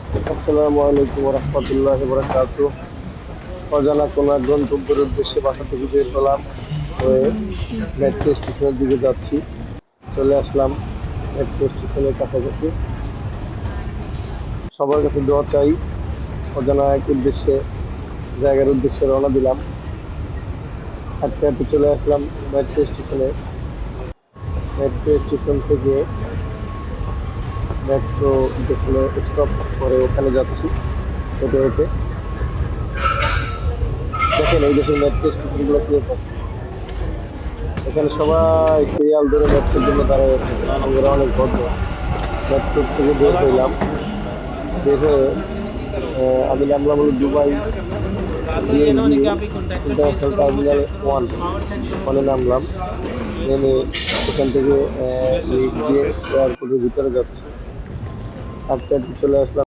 আসসালামু আলাইকুম রহমতুল্লাহ বরকাত। অজানা কোনো এক গন্তব্যের উদ্দেশ্যে বাসা থেকে বের হলাম হয়ে মেট্রো স্টেশনের দিকে যাচ্ছি। চলে আসলাম মেট্রো স্টেশনের কাছাকাছি। সবার কাছে দোয়া চাই। অজানা এক উদ্দেশ্যে জায়গার উদ্দেশ্যে রওনা দিলাম। হাঁটতে হাঁটতে চলে আসলাম মেট্রো স্টেশনে। মেট্রো স্টেশন থেকে মেট্রো যেখানে স্টপ করে ওখানে যাচ্ছি হেঁটে হেঁটে। দেখেন এই দেশের মেট্রো স্টেশনগুলো কিরকম। এখানে সবাই সিরিয়াল ধরে মেট্রোর জন্য দাঁড়ায় আছে। আমরা অনেক ভদ্র। মেট্রো থেকে বের হইলাম। বের হয়ে আমি নামলাম হলো দুবাই বিএসবি ইন্টারন্যাশনাল টার্মিনাল ওয়ানে নামলাম। নেমে এখান থেকে লিফট দিয়ে এয়ারপোর্টের ভিতরে যাচ্ছি। হাঁটতে হাঁটতে চলে আসলাম